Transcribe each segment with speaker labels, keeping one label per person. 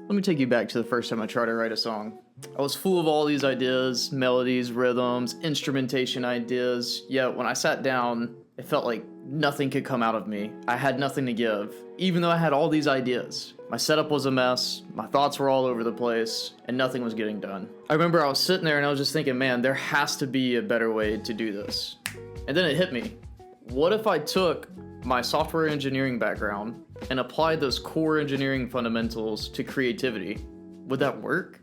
Speaker 1: Let me take you back to the first time I tried to write a song. I was full of all these ideas, melodies, rhythms, instrumentation ideas, yet when I sat down, it felt like nothing could come out of me. I had nothing to give, even though I had all these ideas. My setup was a mess, my thoughts were all over the place, and nothing was getting done. I remember I was sitting there and I was just thinking, man, there has to be a better way to do this. And then it hit me. What if I took my software engineering background and applied those core engineering fundamentals to creativity? Would that work?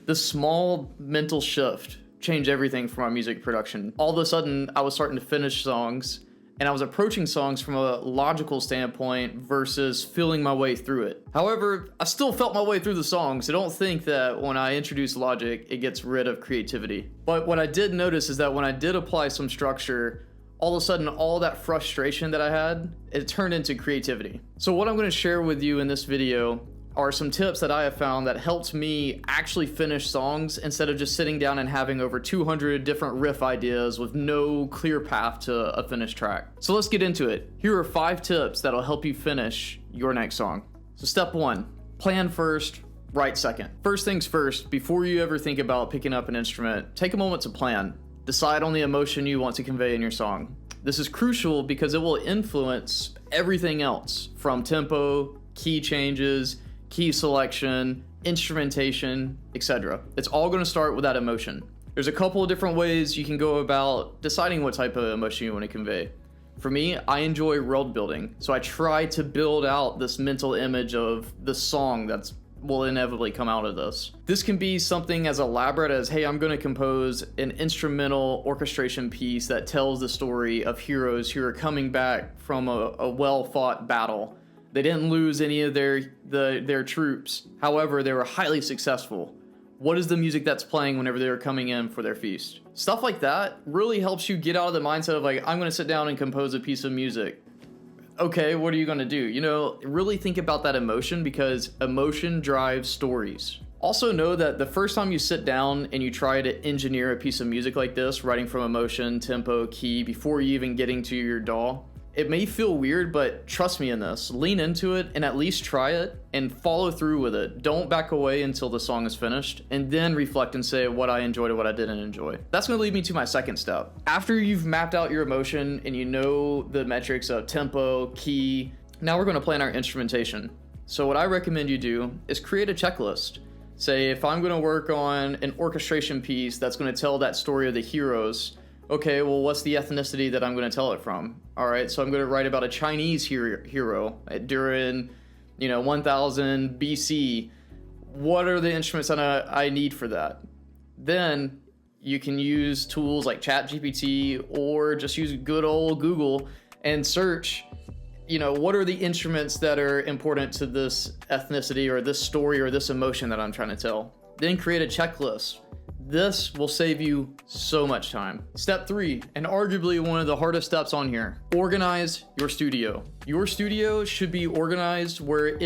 Speaker 1: This small mental shift changed everything for my music production. All of a sudden, I was starting to finish songs, and I was approaching songs from a logical standpoint versus feeling my way through it. However, I still felt my way through the song, so don't think that when I introduce logic, it gets rid of creativity. But what I did notice is that when I did apply some structure, all of a sudden, all that frustration that I had, it turned into creativity. So what I'm gonna share with you in this video are some tips that I have found that helped me actually finish songs instead of just sitting down and having over 200 different riff ideas with no clear path to a finished track. So let's get into it. Here are 5 tips that'll help you finish your next song. So step 1, plan first, write second. First things first, before you ever think about picking up an instrument, take a moment to plan. Decide on the emotion you want to convey in your song. This is crucial because it will influence everything else from tempo, key changes, key selection, instrumentation, etc. It's all going to start with that emotion. There's a couple of different ways you can go about deciding what type of emotion you want to convey. For me, I enjoy world building, so I try to build out this mental image of the song that will inevitably come out of this. This can be something as elaborate as, hey, I'm going to compose an instrumental orchestration piece that tells the story of heroes who are coming back from a well-fought battle. They didn't lose any of their troops. However, they were highly successful. What is the music that's playing whenever they're coming in for their feast? Stuff like that really helps you get out of the mindset of like, I'm gonna sit down and compose a piece of music. Okay, what are you gonna do? You know, really think about that emotion because emotion drives stories. Also know that the first time you sit down and you try to engineer a piece of music like this, writing from emotion, tempo, key, before you even getting to your DAW, it may feel weird, but trust me in this. Lean into it and at least try it and follow through with it. Don't back away until the song is finished and then reflect and say what I enjoyed and what I didn't enjoy. That's gonna lead me to my second step. After you've mapped out your emotion and you know the metrics of tempo, key, now we're gonna plan our instrumentation. So what I recommend you do is create a checklist. Say if I'm gonna work on an orchestration piece that's gonna tell that story of the heroes, okay, well, what's the ethnicity that I'm going to tell it from? All right, so I'm going to write about a Chinese hero during, 1000 BC. What are the instruments that I need for that? Then you can use tools like ChatGPT or just use good old Google and search, what are the instruments that are important to this ethnicity or this story or this emotion that I'm trying to tell? Then create a checklist. This will save you so much time. Step 3, and arguably one of the hardest steps on here, organize your studio. Your studio should be organized where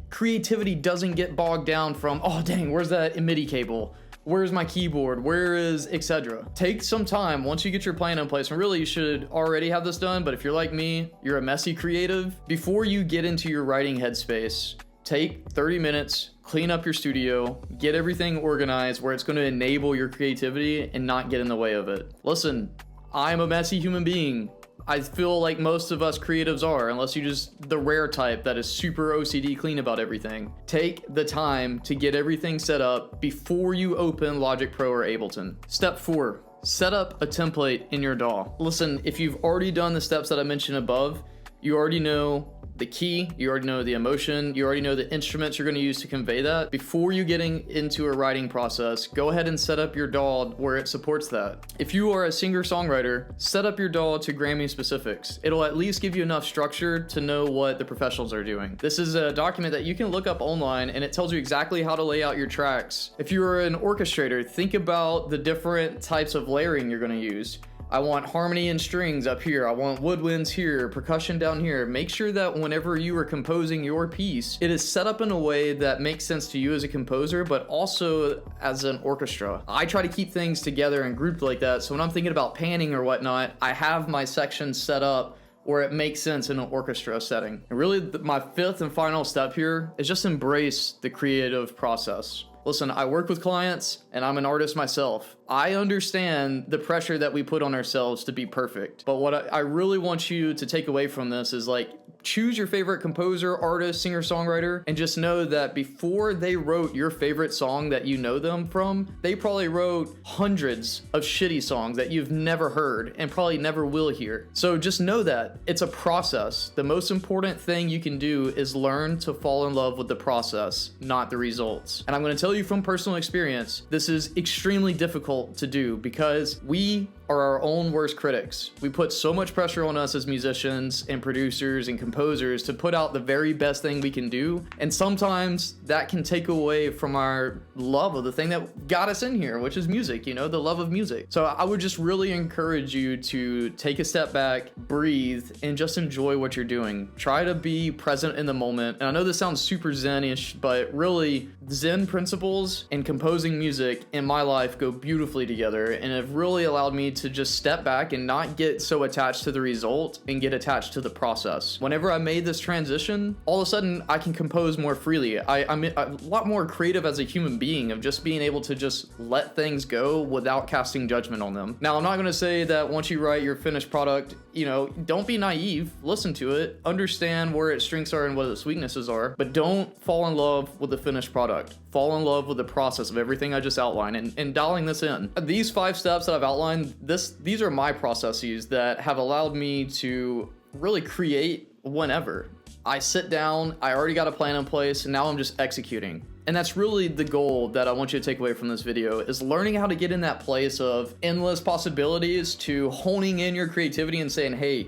Speaker 1: creativity doesn't get bogged down from, oh dang, where's that MIDI cable? Where's my keyboard? Where is etc. Take some time once you get your plan in place, and really you should already have this done, but if you're like me, you're a messy creative, before you get into your writing headspace, take 30 minutes, clean up your studio, get everything organized where it's going to enable your creativity and not get in the way of it. Listen, I'm a messy human being. I feel like most of us creatives are, unless you're just the rare type that is super OCD clean about everything. Take the time to get everything set up before you open Logic Pro or Ableton. Step 4, set up a template in your DAW. Listen, if you've already done the steps that I mentioned above, you already know the key, you already know the emotion, you already know the instruments you're going to use to convey that. Before you getting into a writing process, go ahead and set up your DAW where it supports that. If you are a singer-songwriter, set up your DAW to Grammy specifics. It'll at least give you enough structure to know what the professionals are doing. This is a document that you can look up online and it tells you exactly how to lay out your tracks. If you're an orchestrator, think about the different types of layering you're going to use. I want harmony and strings up here. I want woodwinds here, percussion down here. Make sure that whenever you are composing your piece, it is set up in a way that makes sense to you as a composer, but also as an orchestra. I try to keep things together and grouped like that, so when I'm thinking about panning or whatnot, I have my sections set up where it makes sense in an orchestra setting. And really, my fifth and final step here is just embrace the creative process. Listen, I work with clients and I'm an artist myself. I understand the pressure that we put on ourselves to be perfect. But what I really want you to take away from this is like, choose your favorite composer, artist, singer, songwriter, and just know that before they wrote your favorite song that you know them from, they probably wrote hundreds of shitty songs that you've never heard and probably never will hear. So just know that it's a process. The most important thing you can do is learn to fall in love with the process, not the results. And I'm going to tell you from personal experience, this is extremely difficult to do because we are our own worst critics. We put so much pressure on us as musicians and producers and composers to put out the very best thing we can do. And sometimes that can take away from our love of the thing that got us in here, which is music, you know, the love of music. So I would just really encourage you to take a step back, breathe, and just enjoy what you're doing. Try to be present in the moment. And I know this sounds super zen-ish, but really Zen principles and composing music in my life go beautifully together and have really allowed me to just step back and not get so attached to the result and get attached to the process. Whenever I made this transition, all of a sudden I can compose more freely. I'm a lot more creative as a human being of just being able to just let things go without casting judgment on them. Now, I'm not going to say that once you write your finished product, you know, don't be naive, listen to it, understand where its strengths are and what its weaknesses are, but don't fall in love with the finished product. Fall in love with the process of everything I just outlined and dialing this in. These 5 steps that I've outlined, these are my processes that have allowed me to really create whenever. I sit down, I already got a plan in place, and now I'm just executing. And that's really the goal that I want you to take away from this video, is learning how to get in that place of endless possibilities to honing in your creativity and saying, hey,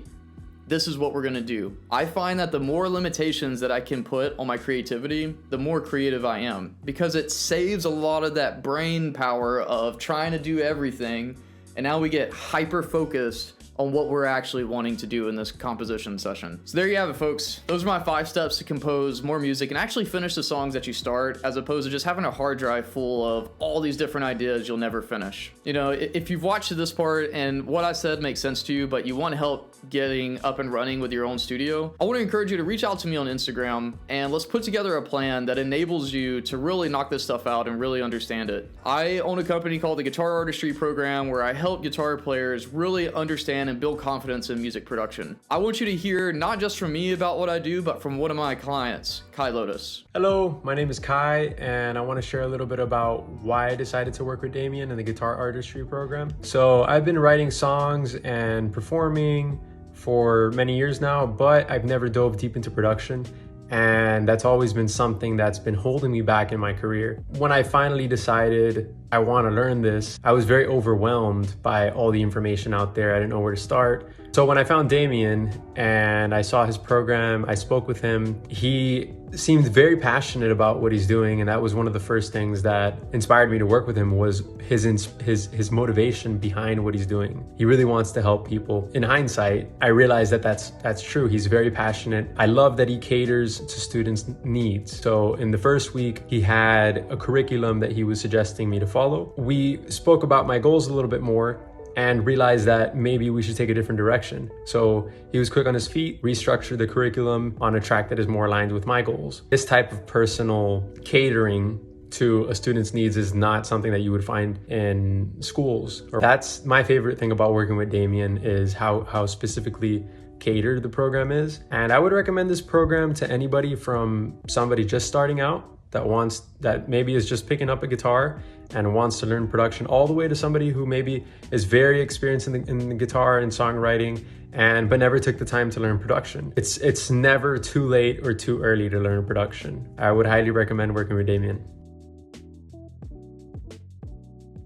Speaker 1: this is what we're gonna do. I find that the more limitations that I can put on my creativity, the more creative I am, because it saves a lot of that brain power of trying to do everything. And now we get hyper focused on what we're actually wanting to do in this composition session. So there you have it, folks. Those are my 5 steps to compose more music and actually finish the songs that you start, as opposed to just having a hard drive full of all these different ideas you'll never finish. You know, if you've watched to this part and what I said makes sense to you, but you want help getting up and running with your own studio, I want to encourage you to reach out to me on Instagram and let's put together a plan that enables you to really knock this stuff out and really understand it. I own a company called the Guitar Artistry Program where I help guitar players really understand and build confidence in music production. I want you to hear not just from me about what I do, but from one of my clients, Kai Lotus.
Speaker 2: Hello, my name is Kai, and I want to share a little bit about why I decided to work with Damion in the Guitar Artistry Program. So I've been writing songs and performing for many years now, but I've never dove deep into production. And that's always been something that's been holding me back in my career. When I finally decided I want to learn this, I was very overwhelmed by all the information out there. I didn't know where to start. So when I found Damion and I saw his program, I spoke with him. He seemed very passionate about what he's doing, and that was one of the first things that inspired me to work with him, was his motivation behind what he's doing. He really wants to help people. In hindsight, I realized that that's true. He's very passionate. I love that he caters to students' needs. So in the first week, he had a curriculum that he was suggesting me to follow. We spoke about my goals a little bit more and realized that maybe we should take a different direction. So he was quick on his feet, restructured the curriculum on a track that is more aligned with my goals. This type of personal catering to a student's needs is not something that you would find in schools. That's my favorite thing about working with Damion, is how specifically catered the program is. And I would recommend this program to anybody from somebody just starting out that maybe is just picking up a guitar and wants to learn production, all the way to somebody who maybe is very experienced in the guitar and songwriting but never took the time to learn production. It's never too late or too early to learn production. I would highly recommend working with Damion.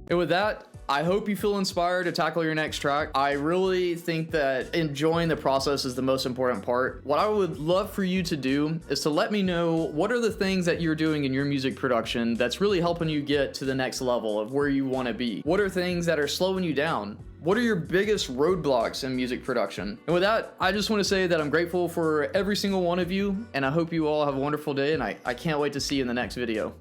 Speaker 1: And with that, I hope you feel inspired to tackle your next track. I really think that enjoying the process is the most important part. What I would love for you to do is to let me know what are the things that you're doing in your music production that's really helping you get to the next level of where you want to be. What are things that are slowing you down? What are your biggest roadblocks in music production? And with that, I just want to say that I'm grateful for every single one of you, and I hope you all have a wonderful day, and I can't wait to see you in the next video.